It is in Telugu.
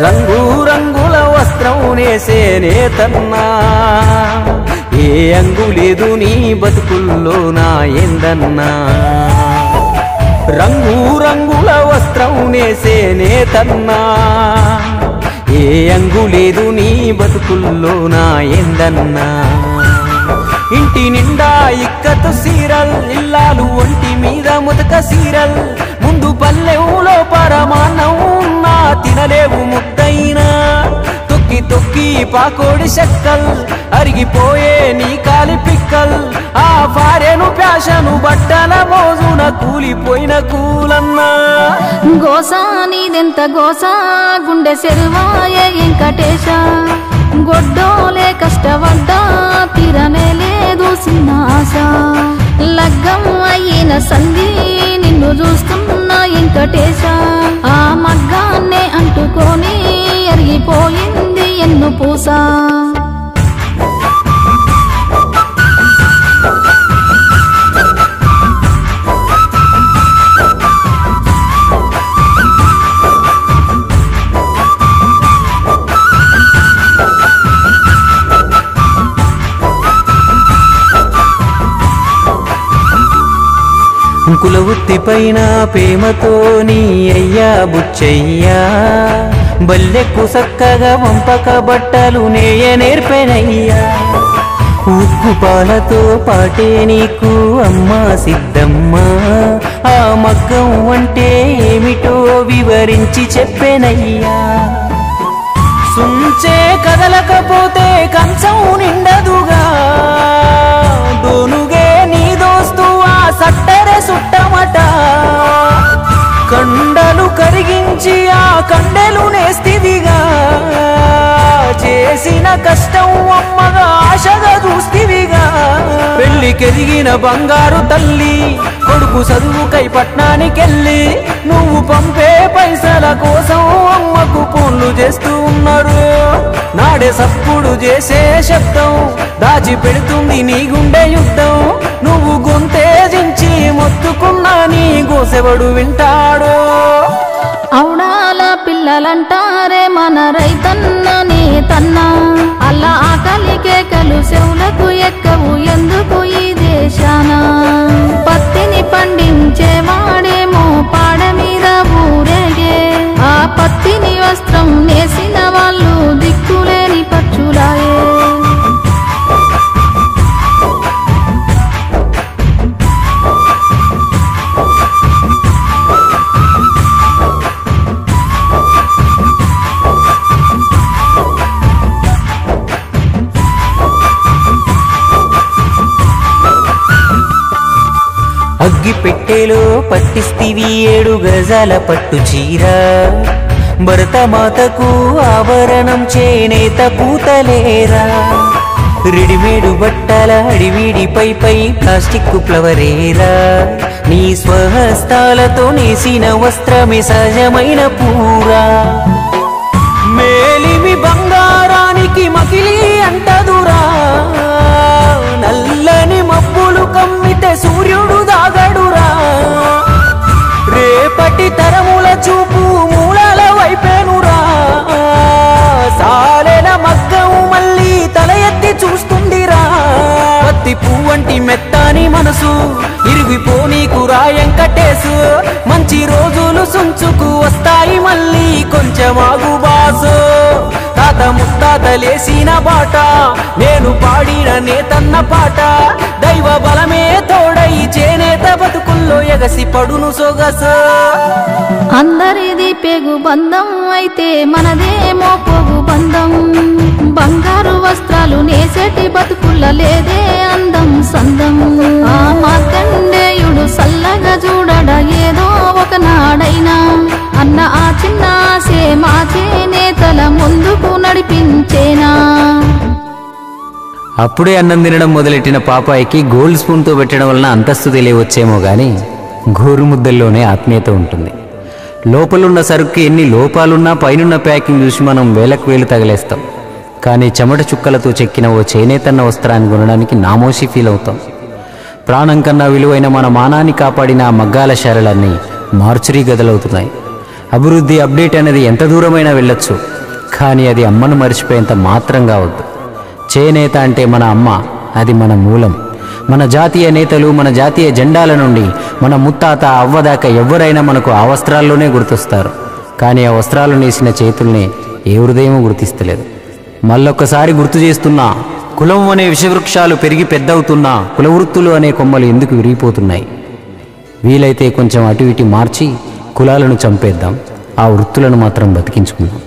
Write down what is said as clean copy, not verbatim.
రంగు రంగుల వస్త్రం నేసే నేతన్నా ఏ అంగు లేదు నీ బతుకుల్లో నా ఏందన్నా రంగు రంగుల వస్త్రం నేసే నేతన్నా ఏ అంగు లేదు నీ బతుకుల్లో నా ఏందన్నా ఇంటి నిండా ఇక్కతు సీరల్ ఇల్లాలు ఒంటి మీద ముతక సీరల్ ముందు పల్లెవులో పరమాన్నం ఉన్నా తినలేవు ముద్దైనా తొక్కి తొక్కి పాకోడి చెక్కల్ అరిగిపోయే నీ కాలి పిక్కల్ ఆ భార్యను ప్యాషను బట్టల మోజున కూలిపోయిన కూలన్నా గోసా నీదెంత గోసా గుండె సెరువాయే వెంకటేశ గొడ్డోలే కష్టపడ్డా తీరనే లేదు సిన్నాస లగ్గం అయిన సంధి నిన్ను చూస్తున్నా వెంకటేశ ఆ మగ్గాన్నే అంటుకొని అరిగిపోయింది ఎన్ను పూసా కుల వృత్తి పైన ప్రేమతో నీ అయ్యా బుచ్చయ్యా బల్లెక్కు సక్కగా వంపక బట్టలు నేయ నేర్పెనయ్యా ఉక్కు పాలతో పాటే నీకు అమ్మా సిద్ధమ్మ ఆ మగ్గం అంటే ఏమిటో వివరించి చెప్పెనయ్యా సుంచే కదలకపోతే కంచం నిండదుగా దోనుగే నీ దోస్తు ఆ సట్టరే సుట్టమట కండలు కరిగించి ఆ కండెలు నేస్తివిగా చేసిన కష్టం అమ్మగా ఆశగా చూస్తివిగా పెళ్లికెదిగిన బంగారు తల్లి కొడుకు చదువుకై పట్నానికెళ్ళి నువ్వు పంపే పైసల కోసం అమ్మకు ఫోన్లు చేస్తూ ఉన్నారు నాడే సప్పుడు చేసే శబ్దం దాచి పెడుతుంది నీ గుండె యుద్ధం నువ్వు గొంతేజించి మొత్తుకున్నా నీ గోసెవడు వింటాడు అవుడాల పిల్లలంటారే మన రైతన్న నీ తన్నా అలా ఆకలికే కలు చెవులకు ఎక్కవు ఎందుకు ఈ దేశాన పత్తిని పండించేవాడేమో పాడ మీద ఊరేగే ఆ పత్తిని వస్త్రం నేసిన వాళ్ళు దిక్కులేని పచ్చులాయే అగ్గి పెట్టెలో పట్టిస్తివి 7 గజాల పట్టు చీర భరతమాతకు ఆభరణం చేనేత పూతలేరా రెడీమేడు బట్టల అడివిడిపై ప్లాస్టిక్ ఫ్లవరేరా నీ స్వహస్తాలతో నేసిన వస్త్రమే సహజమైన పూరా మేలిమి బంగారానికి మకిలి అంటదురా నల్లని మబ్బులు కమ్మితే సూర్యుడు దాగడురా రేపటి తరముల చూపు మూలాల వైపేనురా సాలెల మగ్గం మళ్ళీ తల ఎత్తి చూస్తుందిరా పత్తి పువ్వంటి మెత్తాని మనసు ఇరిగిపోనీకు రాయంకటేసు మంచి రోజులు సుంచుకు వస్తాయి మళ్ళీ కొంచెం ఆగు బాసు తాత ముత్తాతలేసిన బాట నేను పాడిన నేతన్న పాట దైవ బలమే తోడై చేనేత బతుకుల్లో ఎగసి పడును సొగసు అందరిది పెగు బంధం అయితే మనదేమో పొగు బంధం బంగారు వస్త్రాలు నేసేటి బతుకుల్ల లేదే అందం సందం ఆ మార్కండేయుడు సల్లగా చూడడ ఏదో ఒకనాడైనా అన్న ఆ చిన్న ఆశే మా చేనేతల ముందుకు నడిపించేనా అప్పుడే అన్నం తినడం మొదలెట్టిన పాపాయికి గోల్డ్ స్పూన్తో పెట్టడం వలన అంతస్తు తెలియవచ్చేమో కానీ గోరుముద్దల్లోనే ఆత్మీయత ఉంటుంది లోపలున్న సరుకు ఎన్ని లోపాలున్నా పైనున్న ప్యాకింగ్ చూసి మనం వేలకు వేలు తగలేస్తాం కానీ చెమట చుక్కలతో చెక్కిన ఓ చేనేతన్న వస్త్రాన్ని కొనడానికి నామోషి ఫీల్ అవుతాం ప్రాణం కన్నా విలువైన మన మానాన్ని కాపాడిన ఆ మగ్గాల శారలన్నీ మార్చురీ గదలవుతున్నాయి అభివృద్ధి అప్డేట్ అనేది ఎంత దూరమైనా వెళ్ళొచ్చు, కానీ అది అమ్మను మర్చిపోయేంత మాత్రం కావద్దు. చేనేత అంటే మన అమ్మ, అది మన మూలం. మన జాతీయ నేతలు, మన జాతీయ జెండాల నుండి మన ముత్తాత అవ్వదాకా ఎవరైనా మనకు ఆ వస్త్రాల్లోనే గుర్తొస్తారు. కానీ ఆ వస్త్రాలు నేసిన చేతుల్ని ఏ హృదయమూ గుర్తిస్తలేదు. మళ్ళొక్కసారి గుర్తు చేస్తున్నా, కులం అనే విషవృక్షాలు పెరిగి పెద్దవుతున్నా కులవృత్తులు అనే కొమ్మలు ఎందుకు విరిగిపోతున్నాయి? వీలైతే కొంచెం అటు ఇటు మార్చి కులాలను చంపేద్దాం, ఆ వృత్తులను మాత్రం బతికించుకుందాం.